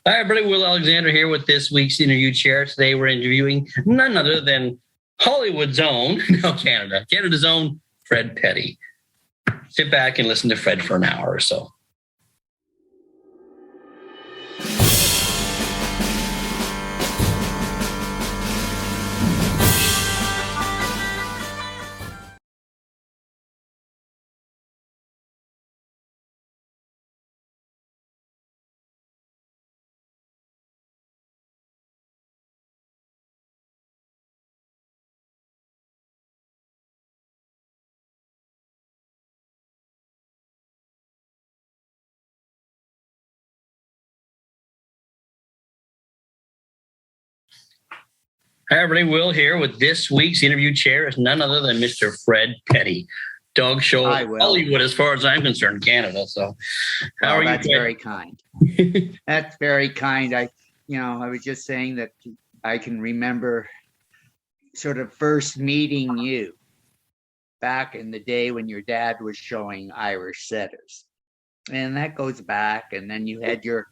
Hi, everybody. Will Alexander here with this week's interview chair. Today we're interviewing none other than Hollywood's own, Canada's own Fred Peddie. Sit back and listen to Fred for an hour or so. Hi, everybody. Will here with this week's interview chair is none other than Mr. Fred Peddie. Dog show Hollywood, as far as I'm concerned, Canada. So, how are you? That's very kind. That's very kind. I was just saying that I can remember sort of first meeting you back in the day when your dad was showing Irish setters. And that goes back. And then you had your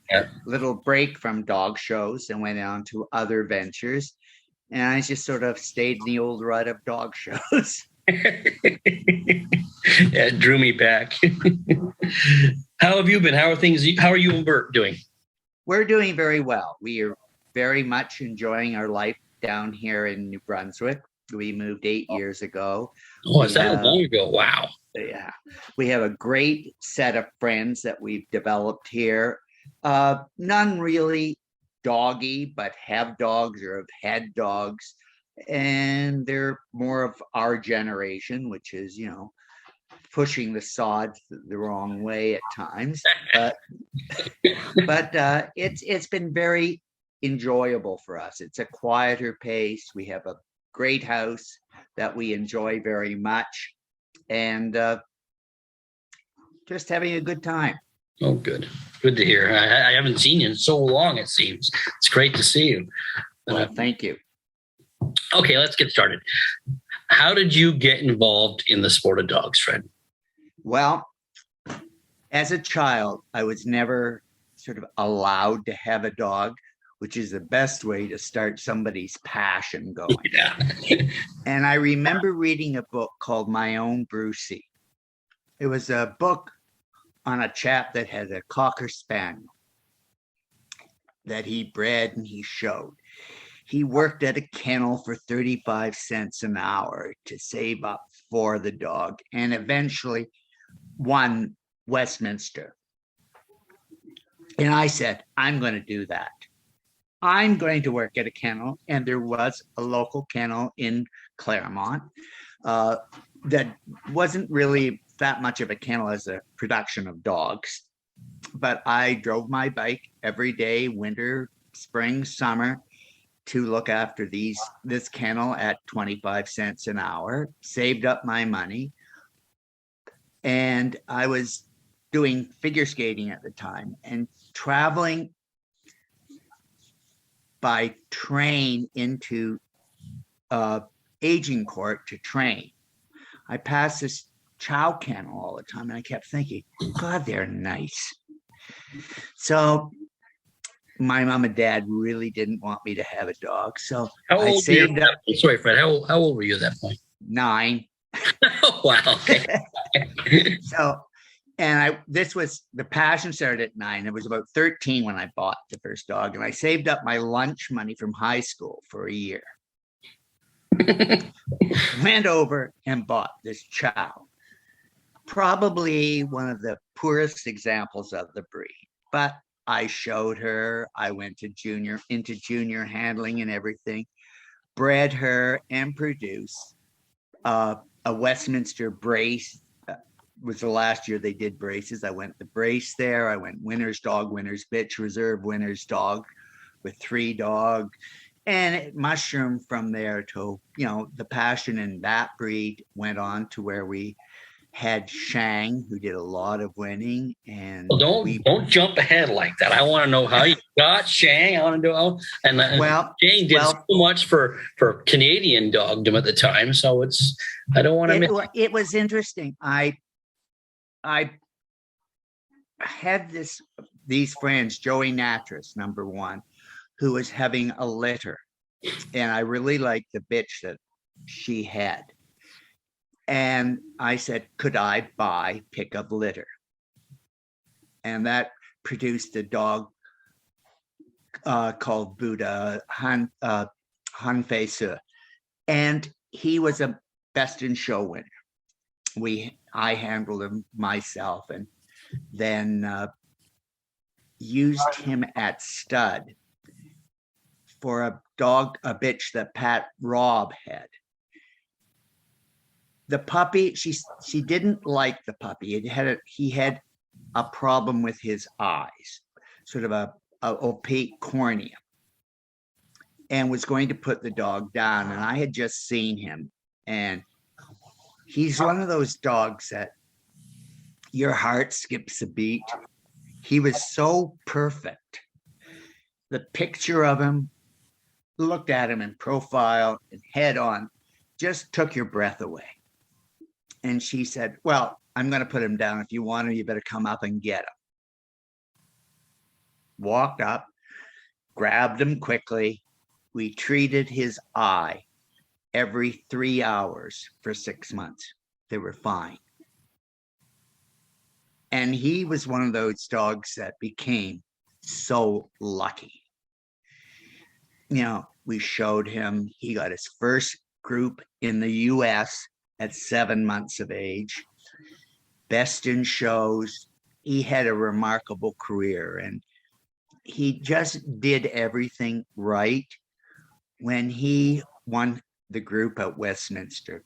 little break from dog shows and went on to other ventures. And I just sort of stayed in the old rut of dog shows. It drew me back. How have you been? How are things? How are you and Bert doing? We're doing very well. We are very much enjoying our life down here in New Brunswick. We moved 8 years ago. Oh, is that long ago? Wow. Yeah. We have a great set of friends that we've developed here. None really doggy, but have dogs or have had dogs, and they're more of our generation, which is pushing the sod the wrong way at times, but it's been very enjoyable for us. It's a quieter pace. We have a great house that we enjoy very much, and just having a good time. Oh, good. Good to hear. I haven't seen you in so long, it seems. It's great to see you. Well, thank you. Okay, let's get started. How did you get involved in the sport of dogs, Fred? Well, as a child, I was never sort of allowed to have a dog, which is the best way to start somebody's passion going. Yeah. And I remember reading a book called My Own Brucey. It was a book on a chap that had a Cocker Spaniel that he bred and he showed. He worked at a kennel for 35 cents an hour to save up for the dog and eventually won Westminster. And I said, I'm going to do that. I'm going to work at a kennel. And there was a local kennel in Claremont that wasn't really that much of a kennel as a production of dogs. But I drove my bike every day, winter, spring, summer, to look after this kennel at 25 cents an hour, saved up my money. And I was doing figure skating at the time and traveling by train into aging court to train. I passed this chow kennel all the time, and I kept thinking, God, they're nice. So my mom and dad really didn't want me to have a dog. So I saved up. Sorry, Fred. How old were you at that point? 9. Oh, wow. Okay. This was the passion started at 9. It was about 13 when I bought the first dog, and I saved up my lunch money from high school for a year. Went over and bought this chow. Probably one of the poorest examples of the breed, but I showed her. I went into junior handling and everything, bred her and produced a Westminster brace. Was the last year they did braces. I went the brace there. I went winner's dog, winner's bitch, reserve winner's dog with 3 dogs. And it mushroomed from there to, the passion in that breed went on to where we had Shang, who did a lot of winning. And well, don't jump ahead like that. I want to know how you got Shang. I want to know. And Shang did so much for Canadian dogdom at the time. So I don't want to miss. It was interesting. I had this these friends, Joey Natras, number one, who was having a litter. And I really liked the bitch that she had. And I said, could I buy pick up litter? And that produced a dog called Buddha Hanfei. And he was a best in show winner. I handled him myself, and then used him at stud for a bitch that Pat Robb had. The puppy, she didn't like the puppy. He had a problem with his eyes, sort of a opaque cornea, and was going to put the dog down. And I had just seen him, and he's one of those dogs that your heart skips a beat. He was so perfect. The picture of him, looked at him in profile and head on, just took your breath away. And she said, well, I'm going to put him down. If you want him, you better come up and get him. Walked up, grabbed him quickly. We treated his eye every 3 hours for 6 months. They were fine. And he was one of those dogs that became so lucky. You know, we showed him, he got his first group in the US at 7 months of age. Best in shows. He had a remarkable career, and he just did everything right. When he won the group at Westminster,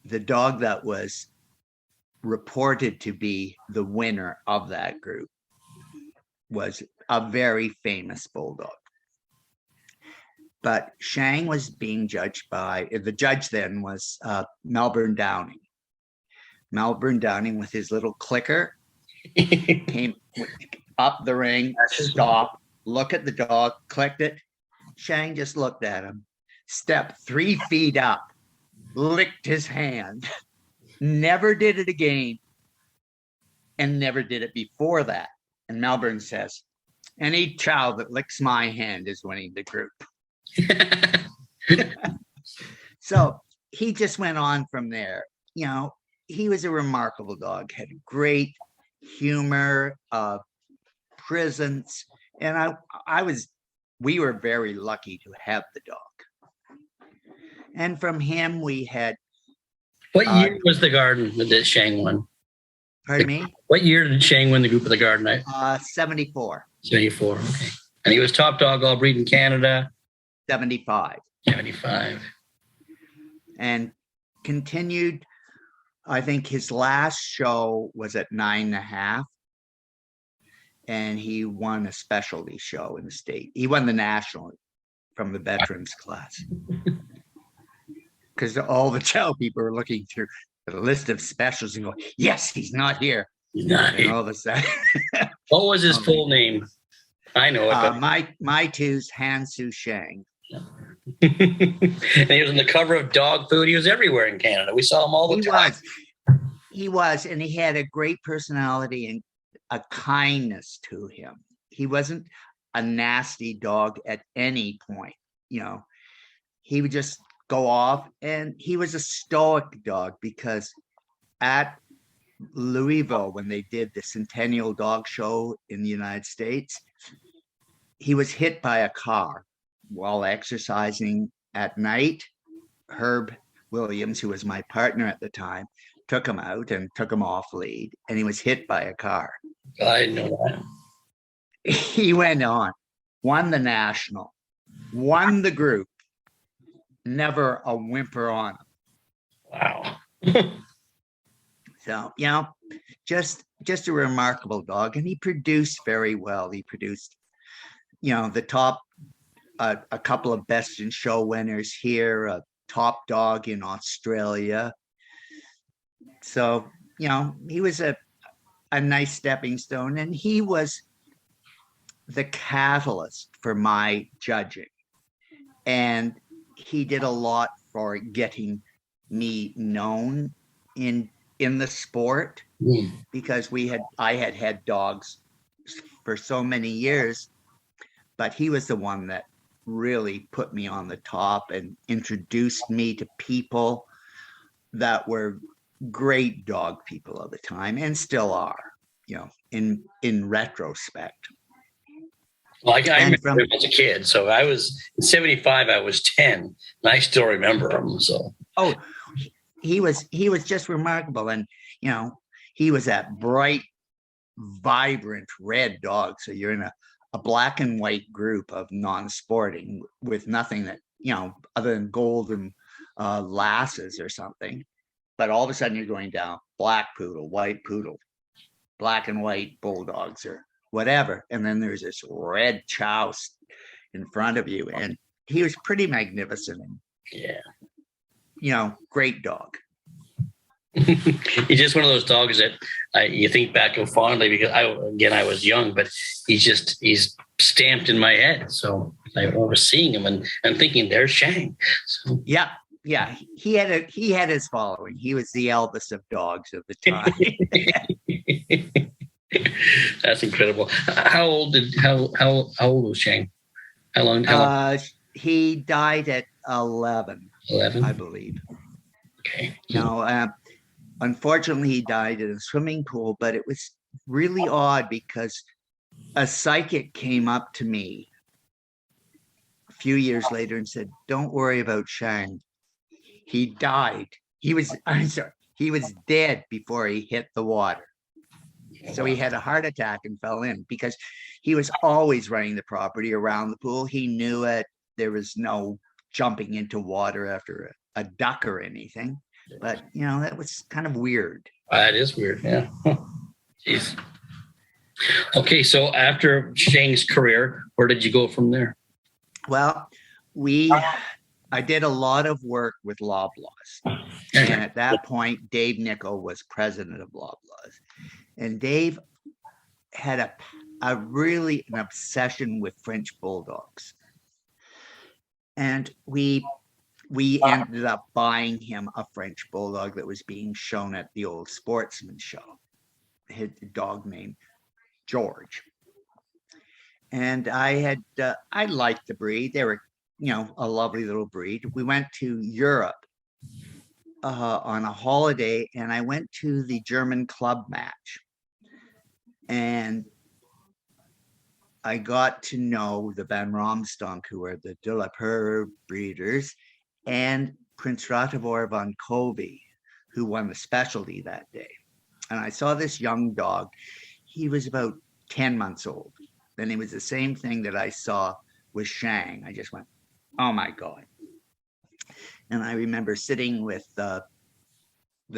the dog that was reported to be the winner of that group was a very famous bulldog. But Shang was being judged by, the judge then was Melbourne Downing. Melbourne Downing with his little clicker came up the ring, stopped, look at the dog, clicked it. Shang just looked at him, stepped 3 feet up, licked his hand, never did it again, and never did it before that. And Melbourne says, any child that licks my hand is winning the group. So he just went on from there. You know, he was a remarkable dog, had great humor, presence, and we were very lucky to have the dog. And from him, we had. What year was the Garden that Shang won? Pardon me? What year did Shang win the group of the Garden? 74. 74, okay. And he was top dog all breed in Canada? 75. 75. And continued, I think his last show was at 9.5. And he won a specialty show in the state. He won the national from the veterans class. Because all the chow people are looking through the list of specials and go, yes, he's not here. He's not here. And all of a sudden. What was his full name? I know it. But... My two's Hansu Shang. And he was on the cover of Dog Food. He was everywhere in Canada. We saw him all the time. He was, and he had a great personality and a kindness to him. He wasn't a nasty dog at any point. You know, he would just go off, and he was a stoic dog, because at Louisville, when they did the Centennial Dog Show in the United States, he was hit by a car while exercising at night. Herb Williams, who was my partner at the time, took him out and took him off lead, and he was hit by a car. I know that. He went on, won the national, won the group, never a whimper on him. Wow. So, you know, just a remarkable dog, and he produced very well. He produced, you know, the top, a couple of best in show winners here, a top dog in Australia. So, you know, he was a nice stepping stone, and he was the catalyst for my judging. And he did a lot for getting me known in the sport, because I had dogs for so many years, but he was the one that really put me on the top and introduced me to people that were great dog people at the time and still are, in retrospect. Well, I And remember him as a kid. So I was in 75, I was 10, and I still remember him. So he was just remarkable. And he was that bright, vibrant red dog. So you're in a black and white group of non-sporting with nothing that, other than golden lasses or something. But all of a sudden you're going down black poodle, white poodle, black and white bulldogs or whatever. And then there's this red chow in front of you. And he was pretty magnificent. And, great dog. He's just one of those dogs that you think back of fondly because I was young, but he's stamped in my head. So I remember seeing him and thinking, there's Shang. So. Yeah. He had his following. He was the Elvis of dogs of the time. That's incredible. How old was Shang? How long? He died at 11. 11, I believe. Okay. No, unfortunately, he died in a swimming pool, but it was really odd because a psychic came up to me a few years later and said, "Don't worry about Shang. He died. He was dead before he hit the water. So he had a heart attack and fell in because he was always running the property around the pool. He knew it. There was no jumping into water after a duck or anything. But, that was kind of weird. That is weird. Yeah. Jeez. Okay. So after Shang's career, where did you go from there? Well, I did a lot of work with Loblaws. And at that point, Dave Nichol was president of Loblaws. And Dave had an obsession with French bulldogs. And we ended up buying him a French bulldog that was being shown at the old Sportsman show. His dog named George. And I liked the breed. They were, a lovely little breed. We went to Europe on a holiday, and I went to the German club match. And I got to know the Van Romstonk, who are the De La Peur breeders, and Prince Ratibor von Covey, who won the specialty that day. And I saw this young dog. He was about 10 months old. And it was the same thing that I saw with Shang. I just went, oh my God. And I remember sitting with the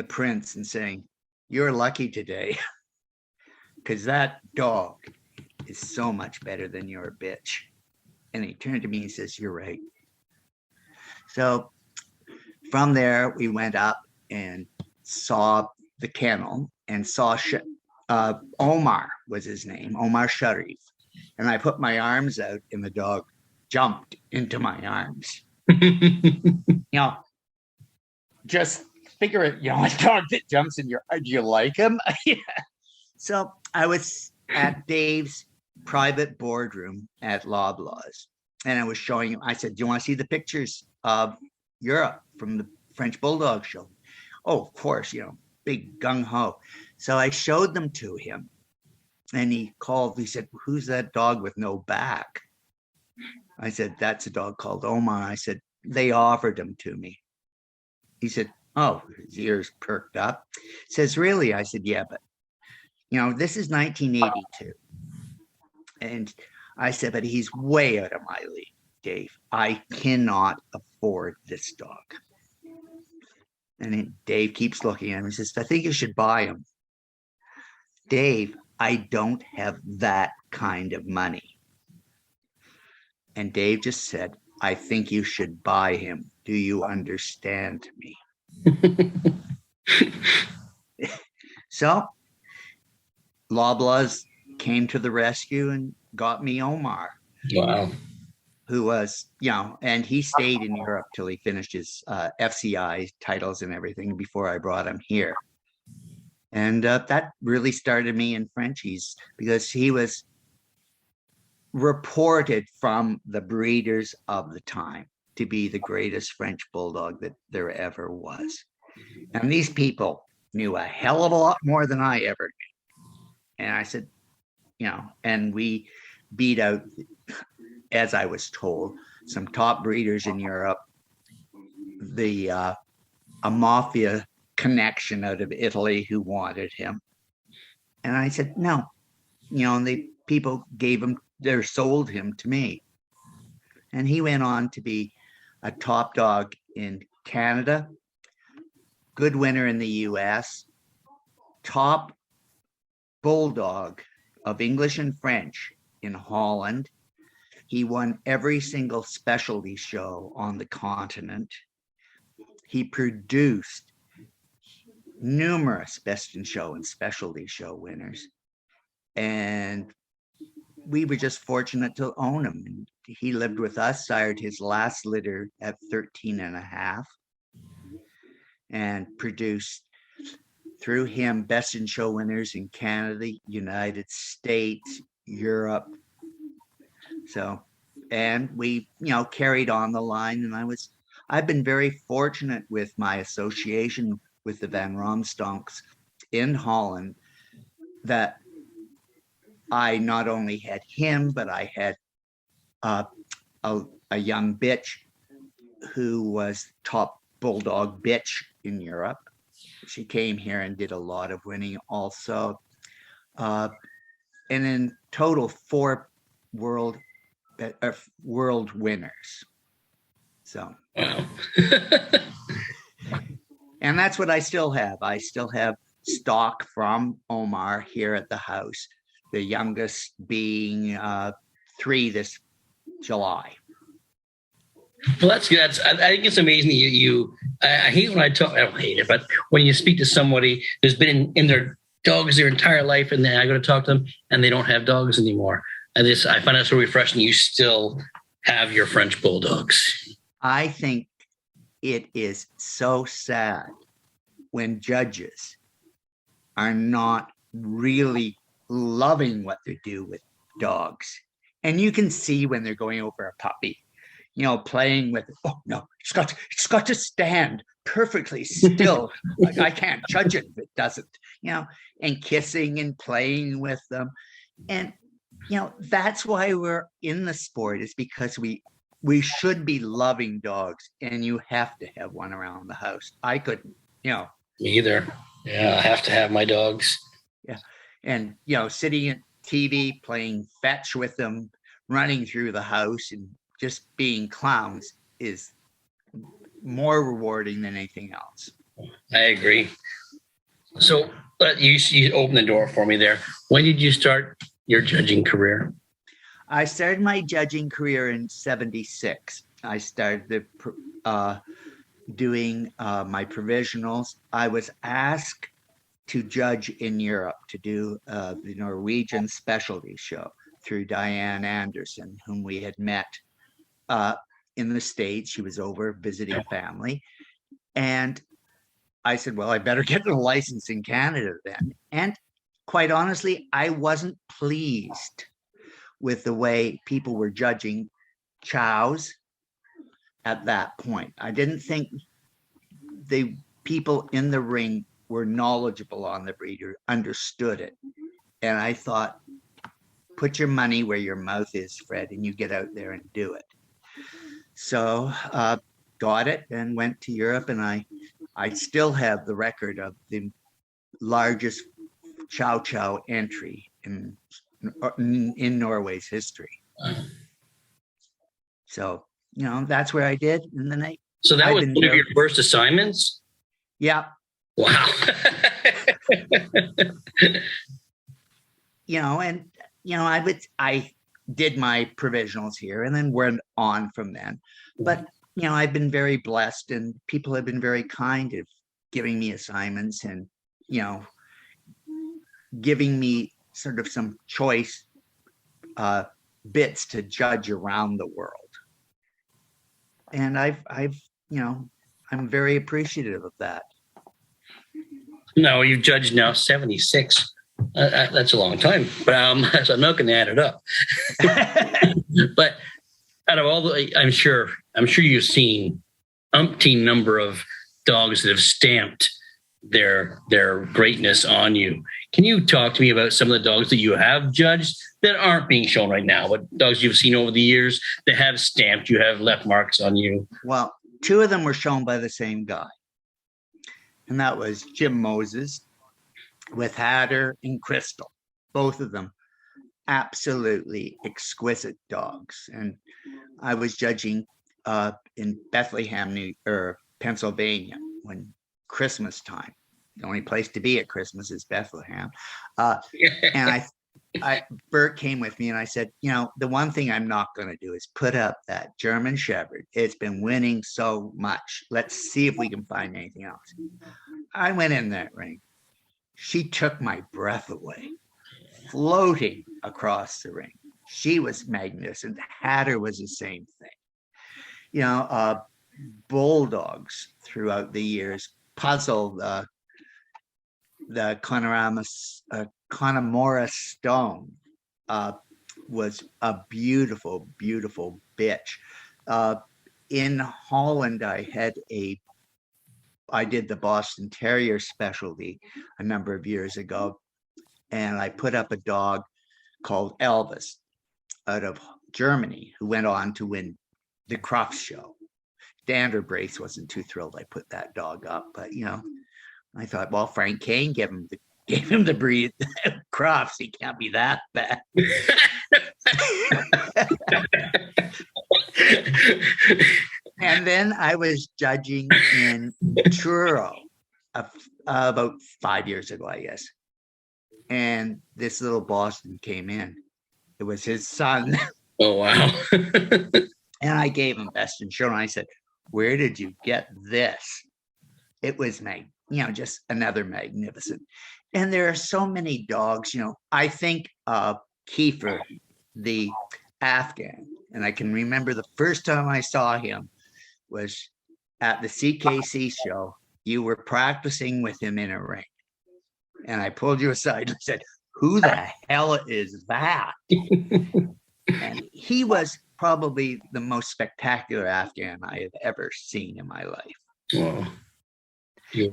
prince and saying, "You're lucky today, because that dog is so much better than your bitch." And he turned to me and says, "You're right." So from there, we went up and saw the kennel and saw Omar was his name, Omar Sharif. And I put my arms out and the dog jumped into my arms. Just figure it, a dog that jumps in your arms, do you like him? Yeah. So I was at Dave's private boardroom at Loblaws, and I was showing him, I said, "Do you want to see the pictures of Europe from the French Bulldog show?" "Oh, of course, big gung-ho." So I showed them to him, and he said, "Who's that dog with no back?" I said, "That's a dog called Omar." I said, "They offered him to me." He said, oh, his ears perked up. He says, "Really?" I said, "Yeah, but this is 1982. And I said, "But he's way out of my league, Dave. I cannot afford this dog." And Dave keeps looking at him and says, "I think you should buy him." "Dave, I don't have that kind of money." And Dave just said, "I think you should buy him. Do you understand me?" So Loblaws came to the rescue and got me Omar. Wow. Who was, and he stayed in Europe till he finished his FCI titles and everything before I brought him here. And that really started me in Frenchies because he was reported from the breeders of the time to be the greatest French bulldog that there ever was. And these people knew a hell of a lot more than I ever did. And I said, and we beat out, as I was told, some top breeders in Europe, a mafia connection out of Italy who wanted him. And I said, no, and the people sold him to me. And he went on to be a top dog in Canada, good winner in the US, top bulldog of English and French in Holland. He won every single specialty show on the continent. He produced numerous best in show and specialty show winners. And we were just fortunate to own him. And he lived with us, sired his last litter at 13 and a half, and produced through him best in show winners in Canada, United States, Europe. So, and we, carried on the line. And I've been very fortunate with my association with the Van Romstonks in Holland that I not only had him, but I had a young bitch who was top bulldog bitch in Europe. She came here and did a lot of winning also. And in total, 4 world winners. So, Wow. and that's what I still have. I still have stock from Omar here at the house, the youngest being 3 this July. Well, that's good. I think it's amazing that I hate when I don't hate it, but when you speak to somebody who's been in their dogs their entire life, and then I go to talk to them and they don't have dogs anymore. I find that so refreshing. You still have your French bulldogs. I think it is so sad when judges are not really loving what they do with dogs. And you can see when they're going over a puppy, playing with, oh no, it's got to stand perfectly still. Like I can't judge it if it doesn't, and kissing and playing with them. And, that's why we're in the sport, is because we should be loving dogs, and you have to have one around the house. I couldn't, Me either. Yeah, I have to have my dogs. Yeah. And, sitting at TV, playing fetch with them, running through the house and just being clowns is more rewarding than anything else. I agree. So you opened the door for me there. When did you start your judging career? I started my judging career in 1976. I started doing my provisionals. I was asked to judge in Europe, to do the Norwegian specialty show through Diane Anderson, whom we had met in the States. She was over visiting family. And I said, well, I better get the license in Canada then. And quite honestly, I wasn't pleased with the way people were judging chows at that point. I didn't think the people in the ring were knowledgeable on the breeder, understood it. And I thought, put your money where your mouth is, Fred, and you get out there and do it. So got it and went to Europe, and I still have the record of the largest chow chow entry in Norway's history. So, that's where I did. And then so that was one of your first assignments? Yeah. Wow. I did my provisionals here and then went on from then. But, I've been very blessed, and people have been very kind of giving me assignments and, giving me sort of some choice bits to judge around the world. And I'm very appreciative of that. No, you've judged now 76. That's a long time, but so I'm not going to add it up. But out of all the, I'm sure you've seen umpteen number of dogs that have stamped their greatness on you. Can you talk to me about some of the dogs that you have judged that aren't being shown right now? What dogs you've seen over the years that have stamped you, have left marks on you? Well, two of them were shown by the same guy, and that was Jim Moses with Hatter and Crystal. Both of them absolutely exquisite dogs. And I was judging in Bethlehem, Pennsylvania, when Christmas time. The only place to be at Christmas is Bethlehem. And Bert came with me and I said, the one thing I'm not going to do is put up that German Shepherd. It's been winning so much. Let's see if we can find anything else. I went in that ring. She took my breath away, floating across the ring. She was magnificent. Hatter was the same thing. Bulldogs throughout the years puzzled the Connemara Stone was a beautiful, beautiful bitch. In Holland, I did the Boston Terrier specialty a number of years ago, and I put up a dog called Elvis out of Germany who went on to win the Crufts show. Dander Brace wasn't too thrilled I put that dog up, but I thought, well, Frank Kane gave him the breed Crufts. He can't be that bad. And then I was judging in Truro about 5 years ago, I guess. And this little Boston came in. It was his son. Oh, wow. And I gave him best in show. And I said, where did you get this? It was just another magnificent. And there are so many dogs, I think Kiefer, the Afghan, and I can remember the first time I saw him was at the CKC show. You were practicing with him in a ring. And I pulled you aside and said, who the hell is that? And he was probably the most spectacular Afghan I have ever seen in my life. Wow. He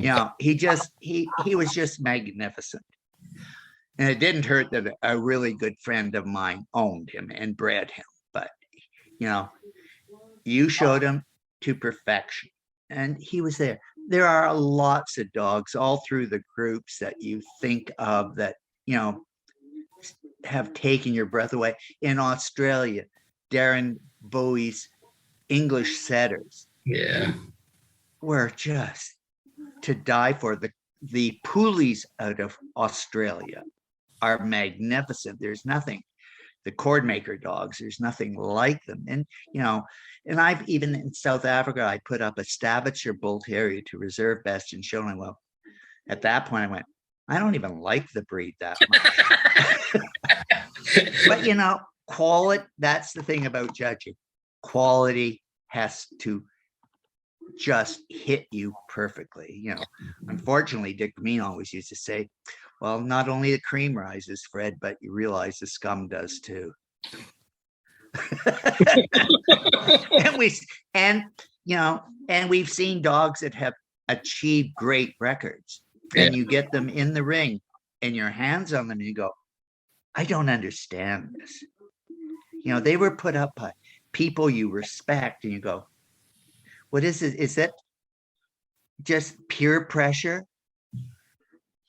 was just magnificent. And it didn't hurt that a really good friend of mine owned him and bred him. But, you showed him to perfection. And he was there. There are lots of dogs all through the groups that you think of that, have taken your breath away. In Australia, Darren Bowie's English setters were just to die for. The poolies out of Australia are magnificent. There's nothing. The cord maker dogs, there's nothing like them. And, and I've even in South Africa, I put up a Staffordshire Bull Terrier to reserve best and show. Well, at that point I went, I don't even like the breed that much. But, quality, that's the thing about judging. Quality has to just hit you perfectly. Unfortunately, Dick Mean always used to say, well, not only the cream rises, Fred, but you realize the scum does too. and we've seen dogs that have achieved great records. And you get them in the ring and your hands on them and you go, I don't understand this. They were put up by people you respect and you go, what is it? Is it just peer pressure?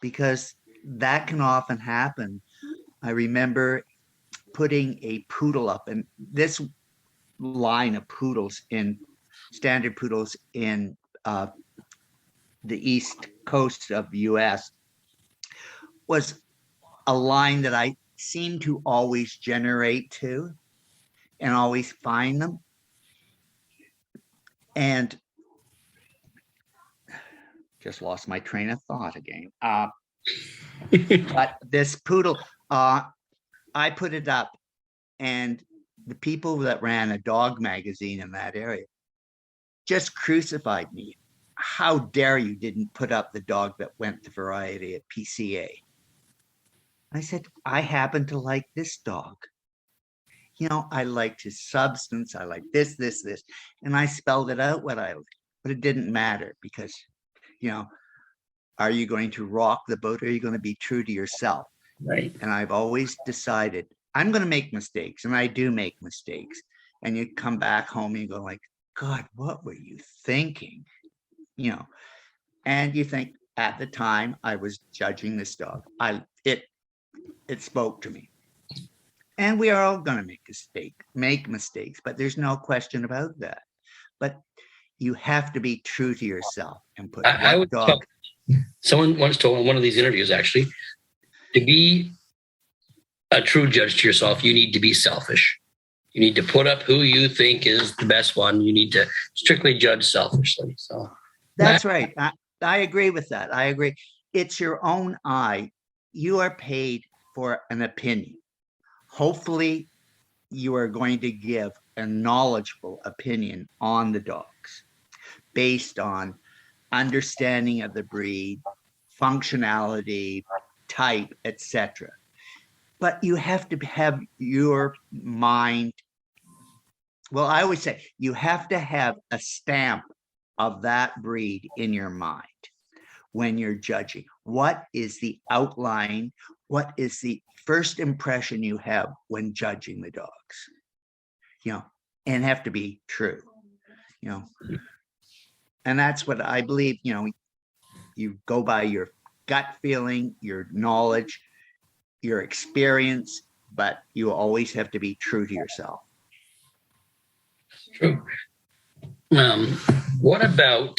Because that can often happen. I remember putting a poodle up, and this line of poodles standard poodles in the East Coast of the US was a line that I seem to always generate to and always find them. And just lost my train of thought again. But this poodle, I put it up, and the people that ran a dog magazine in that area just crucified me. how dare you didn't put up the dog that went to variety at PCA? I said, I happen to like this dog. I liked his substance. I like this. And I spelled it out what I liked, but it didn't matter because, are you going to rock the boat or are you going to be true to yourself? Right. And I've always decided I'm going to make mistakes, and I do make mistakes. And you come back home and you go like, God, what were you thinking? And you think at the time I was judging this dog. It spoke to me. And we are all going to make mistakes, but there's no question about that. But you have to be true to yourself and put I would dog. Someone once told in one of these interviews, actually, to be a true judge to yourself, you need to be selfish. You need to put up who you think is the best one. You need to strictly judge selfishly. So that's right. I agree with that. I agree. It's your own eye. You are paid for an opinion. Hopefully, you are going to give a knowledgeable opinion on the dogs based on understanding of the breed, functionality, type, etc. But you have to have your mind. Well, I always say you have to have a stamp of that breed in your mind when you're judging. What is the outline? What is the first impression you have when judging the dogs? And have to be true, and that's what I believe. You go by your gut feeling, your knowledge, your experience, but you always have to be true to yourself. True. What about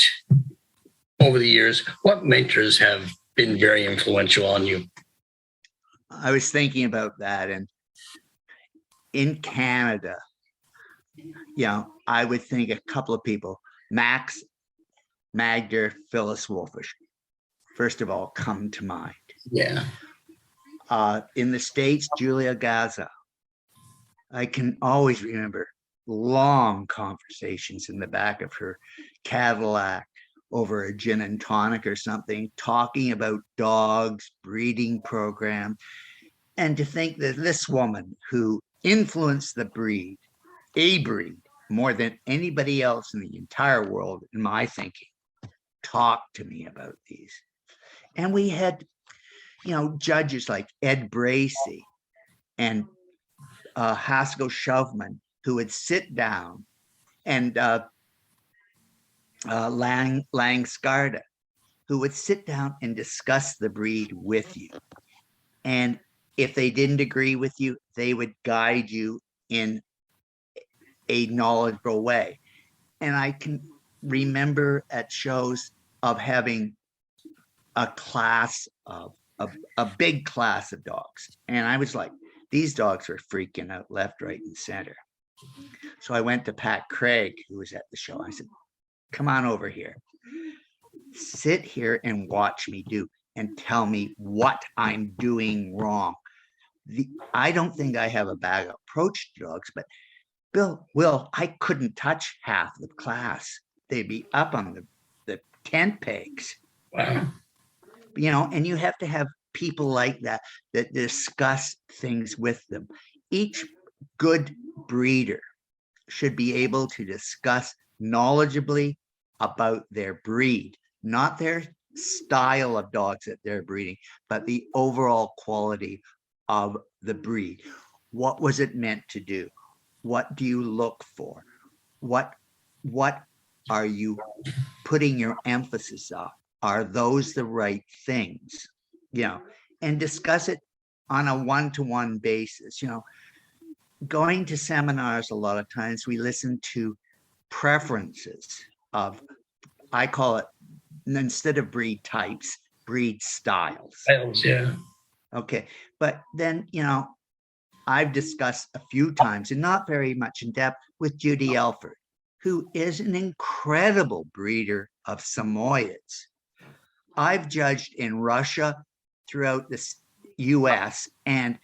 over the years, what mentors have been very influential on you? I was thinking about that, and in Canada, I would think a couple of people, Max Magder, Phyllis Wolfish, first of all, come to mind. Yeah. In the States, Julia Gaza. I can always remember long conversations in the back of her Cadillac over a gin and tonic or something, talking about dogs, breeding program. And to think that this woman who influenced a breed, more than anybody else in the entire world, in my thinking, talked to me about these. And we had, judges like Ed Bracey and Haskell Shovman who would sit down, and Lang Scarda, who would sit down and discuss the breed with you. And if they didn't agree with you, they would guide you in a knowledgeable way. And I can remember at shows of having a class of a big class of dogs. And I was like, these dogs are freaking out left, right, and center. So I went to Pat Craig, who was at the show. I said, come on over here. Sit here and watch me do and tell me what I'm doing wrong. I don't think I have a bad approach to dogs, but Will, I couldn't touch half the class. They'd be up on the tent pegs. Wow. And you have to have people like that discuss things with them. Each good breeder should be able to discuss knowledgeably about their breed, not their style of dogs that they're breeding, but the overall quality of the breed. What was it meant to do? What do you look for? What are you putting your emphasis on? Are those the right things? And discuss it on a one-to-one basis. Going to seminars, a lot of times we listen to preferences of, I call it, instead of breed types, breed styles. Yeah. Okay. But then, I've discussed a few times, and not very much in depth, with Judy Elford, who is an incredible breeder of Samoyeds. I've judged in Russia, throughout the US, and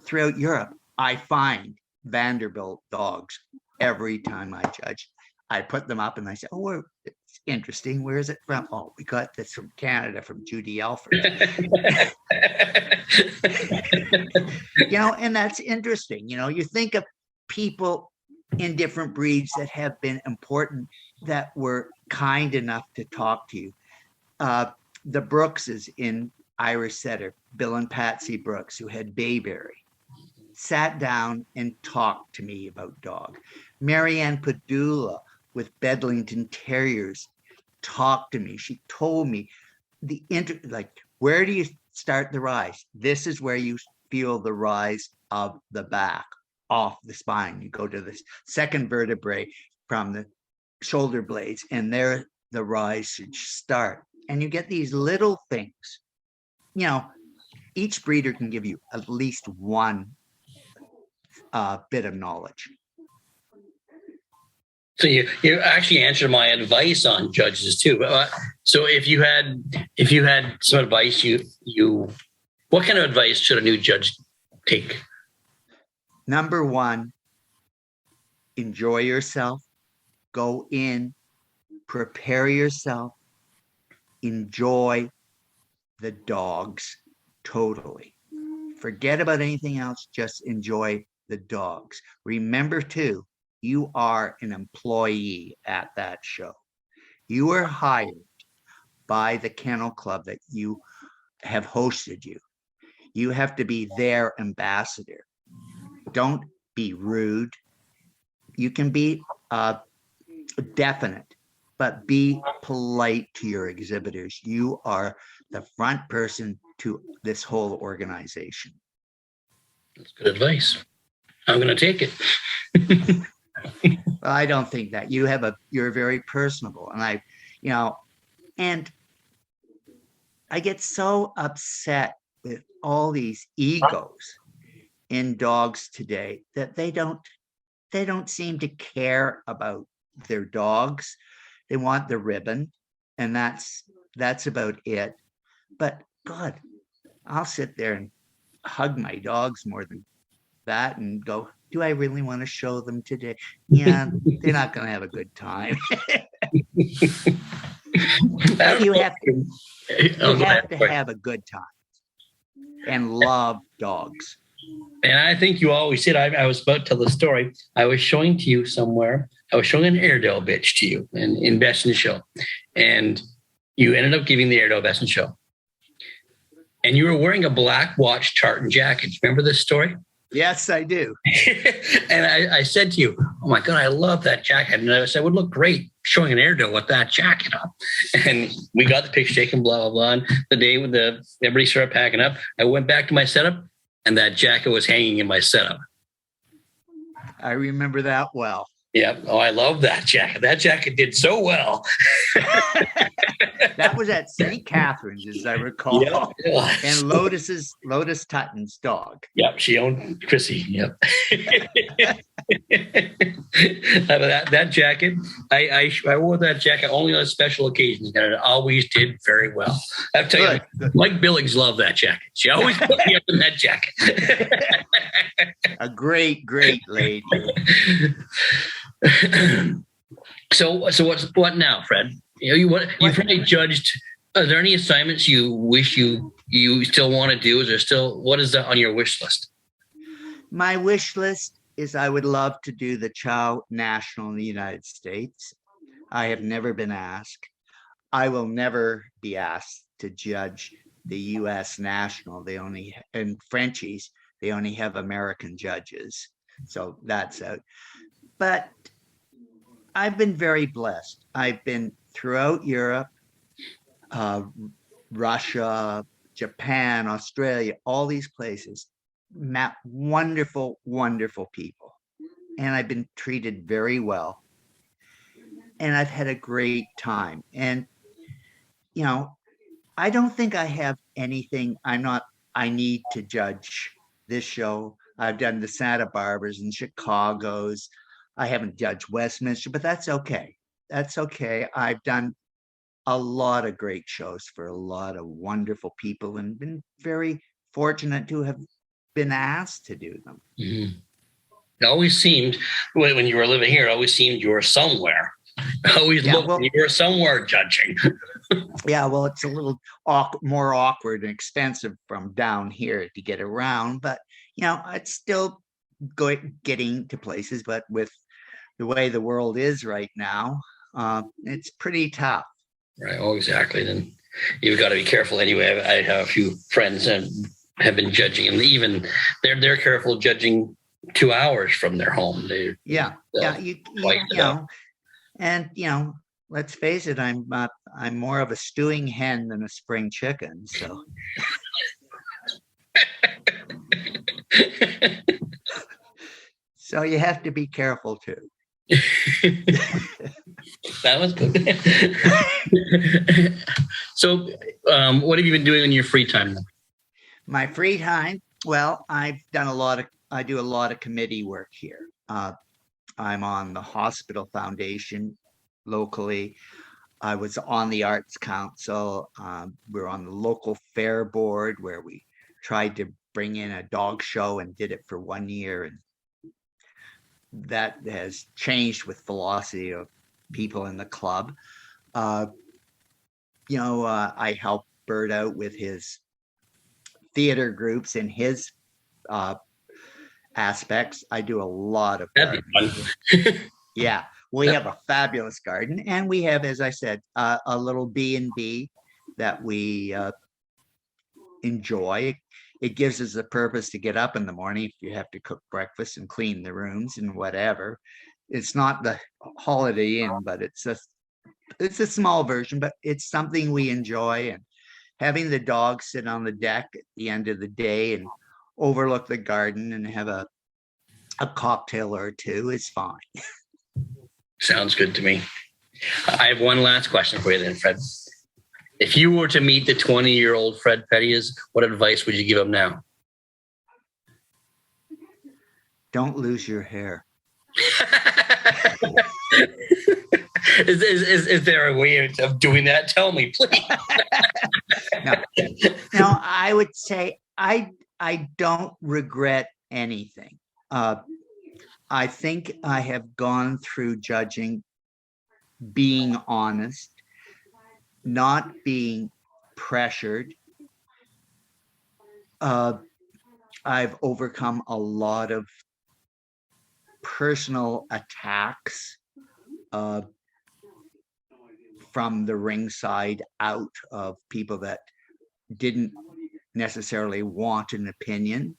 throughout Europe. I find Vanderbilt dogs every time I judge. I put them up and I said, oh, it's interesting. Where is it from? Oh, we got this from Canada, from Judy Alford. And that's interesting. You think of people in different breeds that have been important, that were kind enough to talk to you. The Brookses in Irish Setter, Bill and Patsy Brooks, who had Bayberry, sat down and talked to me about dog. Marianne Padula with Bedlington Terriers talked to me. She told me where do you start the rise? This is where you feel the rise of the back off the spine. You go to the second vertebrae from the shoulder blades, and there the rise should start. And you get these little things. Each breeder can give you at least one bit of knowledge. So you actually answered my advice on judges too. So if you had some advice, what kind of advice should a new judge take? Number one, enjoy yourself. Go in, prepare yourself, enjoy the dogs totally. Forget about anything else, just enjoy the dogs. Remember too, you are an employee at that show. You are hired by the kennel club that you have hosted you. You have to be their ambassador. Don't be rude. You can be definite, but be polite to your exhibitors. You are the front person to this whole organization. That's good advice. I'm going to take it. I don't think that. You're very personable, and and I get so upset with all these egos in dogs today that they don't seem to care about their dogs. They want the ribbon, and that's about it. But God, I'll sit there and hug my dogs more than that and go, do I really want to show them today? Yeah, they're not going to have a good time. But you have to have a good time and love dogs. And I think you always said, I was about to tell the story. I was showing to you somewhere. I was showing an Airedale bitch to you in Best in Show. And you ended up giving the Airedale Best in Show. And you were wearing a black watch tartan jacket. Remember this story? Yes, I do. And I said to you, oh my God, I love that jacket. And I said, it would look great showing an Airedale with that jacket on. And we got the picture taken, blah, blah, blah. And the day when everybody started packing up, I went back to my setup and that jacket was hanging in my setup. I remember that well. Yeah. Oh, I love that jacket. That jacket did so well. That was at St. Catharines, as I recall. Yep. And Lotus Tutton's dog. Yep, she owned Chrissy. Yep. that jacket, I wore that jacket only on special occasions, and it always did very well. I tell you, Mike Billings loved that jacket. She always put me up in that jacket. A great lady. So what now, Fred? You probably judged. Are there any assignments you wish you still want to do? Is there still, what is that on your wish list? My wish list is I would love to do the Chow National in the United States. I have never been asked. I will never be asked to judge the U.S. National. And Frenchies, they only have American judges. So that's out. But I've been very blessed. I've been throughout Europe, Russia, Japan, Australia, all these places, met wonderful, wonderful people. And I've been treated very well. And I've had a great time. And, I don't think I have anything I need to judge this show. I've done the Santa Barbaras and Chicago's. I haven't judged Westminster, but that's okay. That's okay. I've done a lot of great shows for a lot of wonderful people and been very fortunate to have been asked to do them. Mm-hmm. It always seemed, when you were living here, it always seemed you were somewhere. Always looking. You were somewhere judging. Yeah, well, it's a little more awkward and expensive from down here to get around, but it's still getting to places. But with the way the world is right now, it's pretty tough. Right. Oh, exactly. Then you've got to be careful anyway. I have a few friends that have been judging, and even they're careful judging 2 hours from their home. You know, and let's face it, I'm more of a stewing hen than a spring chicken. So. So you have to be careful too. That was good. So, what have you been doing in your free time then? My free time, well, I do a lot of committee work here. I'm on the hospital foundation locally. I was on the Arts Council. We're on the local fair board where we tried to bring in a dog show and did it for 1 year. And that has changed with velocity of people in the club. I help Bert out with his theater groups and his aspects. I do a lot of gardening. Yeah, we have a fabulous garden, and we have, as I said, a little B&B that we enjoy. It gives us a purpose to get up in the morning if you have to cook breakfast and clean the rooms and whatever. It's not the Holiday Inn, but it's a small version, but it's something we enjoy. And having the dog sit on the deck at the end of the day and overlook the garden and have a cocktail or two is fine. Sounds good to me. I have one last question for you then, Fred. If you were to meet the 20-year-old Fred Peddie, what advice would you give him now? Don't lose your hair. Is there a way of doing that? Tell me, please. No, I would say I don't regret anything. I think I have gone through judging, being honest, not being pressured. I've overcome a lot of personal attacks from the ringside out of people that didn't necessarily want an opinion.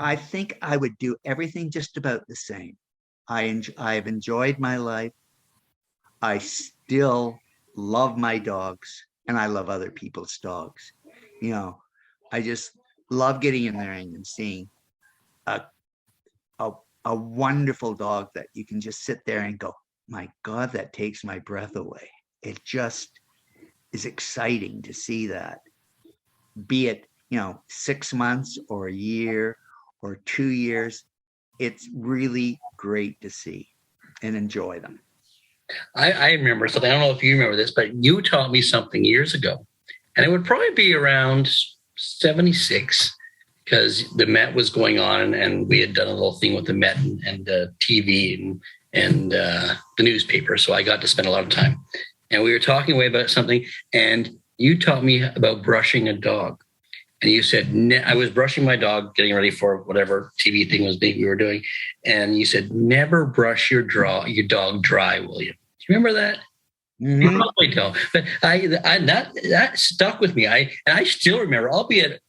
I think I would do everything just about the same. I've enjoyed my life. I still love my dogs, and I love other people's dogs. I just love getting in the ring and seeing a wonderful dog that you can just sit there and go, my God, that takes my breath away. It just is exciting to see that. Be it, 6 months or a year or 2 years, it's really great to see and enjoy them. I remember something. I don't know if you remember this, but you taught me something years ago, and it would probably be around 76 because the Met was going on, and we had done a little thing with the Met and TV and the newspaper. So I got to spend a lot of time, and we were talking away about something, and you taught me about brushing a dog. And you said, I was brushing my dog, getting ready for whatever TV thing we were doing. And you said, never brush your dog dry, William. Do you remember that? Mm-hmm. You probably don't. But that stuck with me. I still remember, albeit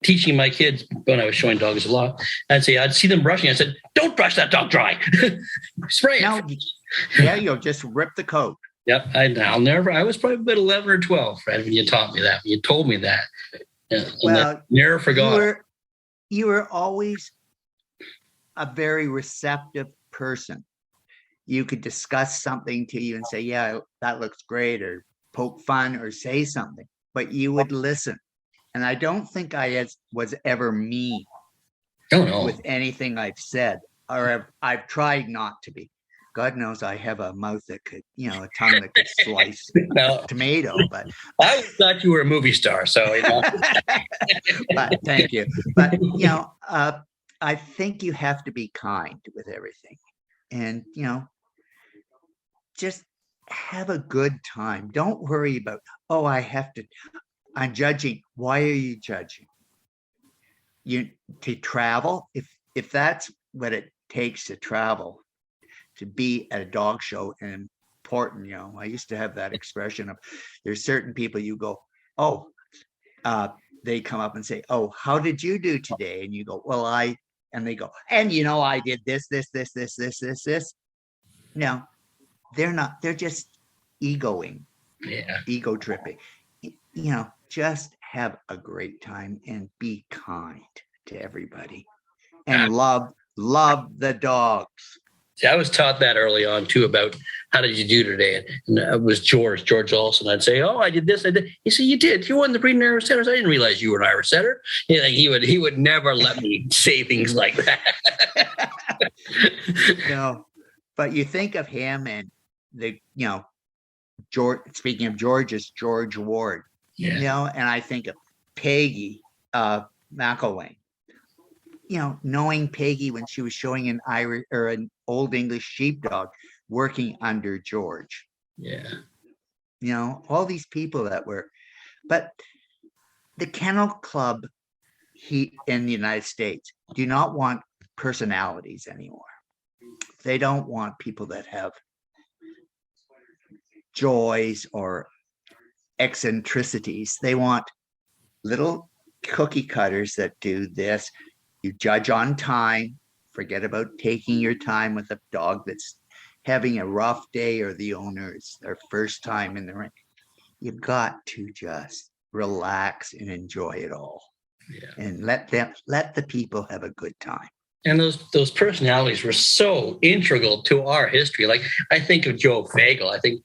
teaching my kids when I was showing dogs a lot, I'd see them brushing. I said, don't brush that dog dry. Spray it. Yeah, you'll just rip the coat. Yep. I was probably about 11 or 12, Fred, when you taught me that. When you told me that. Well, never forgot. You were always a very receptive person. You could discuss something to you and say, yeah, that looks great, or poke fun or say something, but you would listen. And I don't think I was ever mean with anything I've said, or I've tried not to be. God knows I have a mouth that could, a tongue that could slice a tomato. But I thought you were a movie star, so. But thank you. But I think you have to be kind with everything, and just have a good time. Don't worry about, oh, I'm judging. Why are you judging? You to travel, if that's what it takes to travel, to be at a dog show and important, I used to have that expression of there's certain people you go, oh, they come up and say, oh, how did you do today? And you go, well, and they go, and I did this. No, they're not, they're just ego tripping. Just have a great time and be kind to everybody and love the dogs. See, I was taught that early on too about how did you do today? And it was George Olson. I'd say, oh, I did this. I did. He said, you did. You won the breeding Irish setters. I didn't realize you were an Irish setter. He would never let me say things like that. No, but you think of him and George. Speaking of George Ward. Yeah. And I think of Peggy McElwain. Knowing Peggy when she was showing an Irish or an Old English sheepdog working under George. Yeah. All these people that were, but the Kennel Club in the United States do not want personalities anymore. They don't want people that have joys or eccentricities. They want little cookie cutters that do this. You judge on time. Forget about taking your time with a dog that's having a rough day or the owner is their first time in the ring. You've got to just relax and enjoy it all. Yeah. And let the people have a good time. And those personalities were so integral to our history. Like I think of Joe Fagel. I think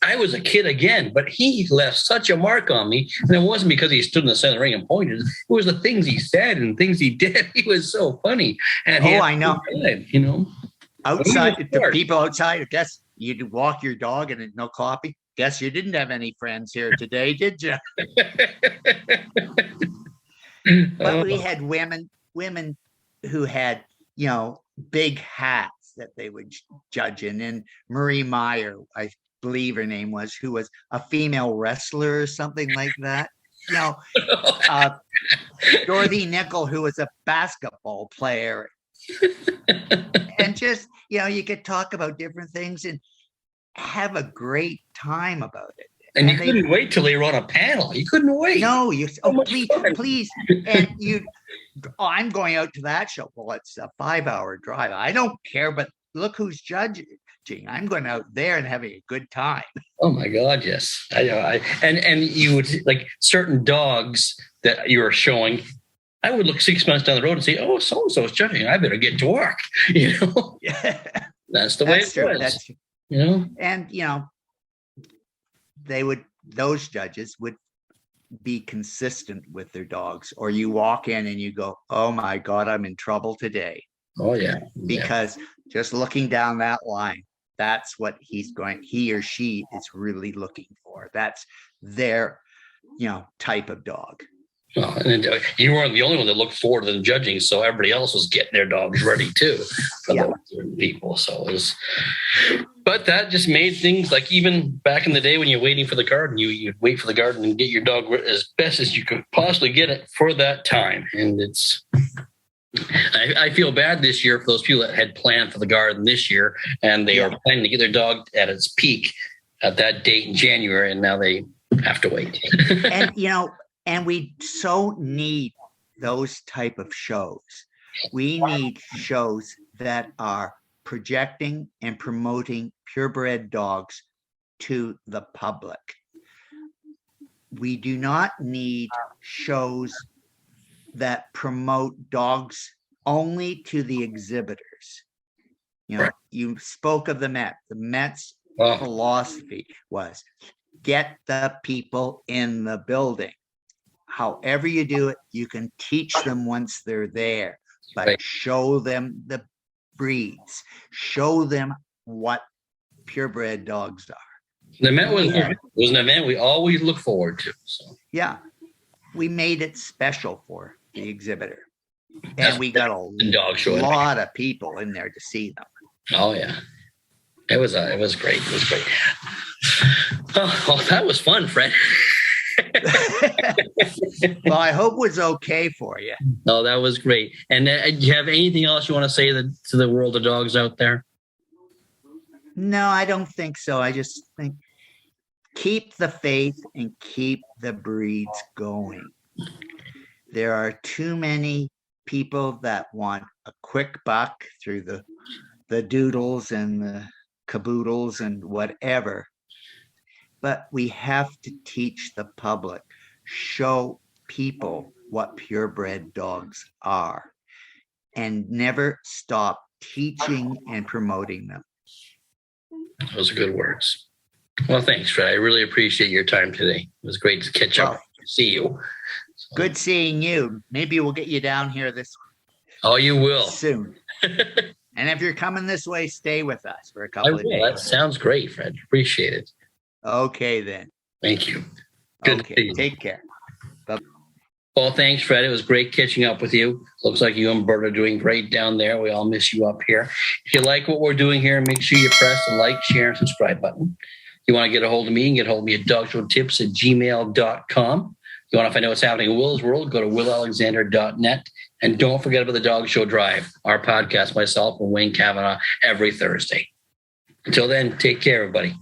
I was a kid again, but he left such a mark on me. And it wasn't because he stood in the center of the ring and pointed. It was the things he said and things he did. He was so funny. And I know. Outside, the Of people outside, I guess you'd walk your dog and no coffee. Guess you didn't have any friends here today, did you? But we had women who had, big hats that they would judge in. And Marie Meyer, I believe her name was, who was a female wrestler or something like that. Dorothy Nickel, who was a basketball player. And just, you could talk about different things and have a great time about it. And you couldn't wait till they were on a panel. You couldn't wait. No, please. And I'm going out to that show. Well, it's a 5-hour drive. I don't care, but look who's judging. I'm going out there and having a good time. Oh my God, yes. I know. And you would, like, certain dogs that you were showing, I would look 6 months down the road and say, oh, so-and-so is judging. I better get to work. Yeah. That's the way it was. That's true. And, those judges would be consistent with their dogs, or you walk in and you go, oh my God, I'm in trouble today. Oh yeah. Because just looking down that line, that's what he or she is really looking for. That's their, type of dog. Well, and you weren't the only one that looked forward to the judging, so everybody else was getting their dogs ready too for those people. So it was, but that just made things like, even back in the day when you're waiting for the garden, you'd wait for the garden and get your dog as best as you could possibly get it for that time. And I feel bad this year for those people that had planned for the garden this year, and they are planning to get their dog at its peak at that date in January, and now they have to wait. And we so need those type of shows. We need shows that are projecting and promoting purebred dogs to the public. We do not need shows that promote dogs only to the exhibitors. You spoke of the Met. The Met's philosophy was get the people in the building. However you do it, you can teach them once they're there, but show them the breeds, show them what purebred dogs are. The Met was an event we always look forward to. So. Yeah, we made it special for the exhibitor, and we got a lot of people in there to see them. Oh yeah. It was great. It was great. Oh, that was fun, Fred. Well, I hope it was okay for you. No, that was great. And do you have anything else you want to say to the world of dogs out there? No, I don't think so. I just think keep the faith and keep the breeds going. There are too many people that want a quick buck through the doodles and the caboodles and whatever. But we have to teach the public, show people what purebred dogs are, and never stop teaching and promoting them. Those are good words. Well, thanks, Fred. I really appreciate your time today. It was great to catch up, see you. So, good seeing you. Maybe we'll get you down here Oh, you will. Soon. And if you're coming this way, stay with us for a couple of days. That sounds great, Fred. Appreciate it. Okay, then. Thank you. Good to see you. Take care. Bye. Well, thanks, Fred. It was great catching up with you. Looks like you and Bert are doing great down there. We all miss you up here. If you like what we're doing here, make sure you press the like, share, and subscribe button. If you want to get a hold of me, you can get a hold of me at dogshowtips@gmail.com. If you want to find out what's happening in Will's world, go to willalexander.net. And don't forget about the Dog Show Drive, our podcast, myself and Wayne Kavanaugh, every Thursday. Until then, take care, everybody.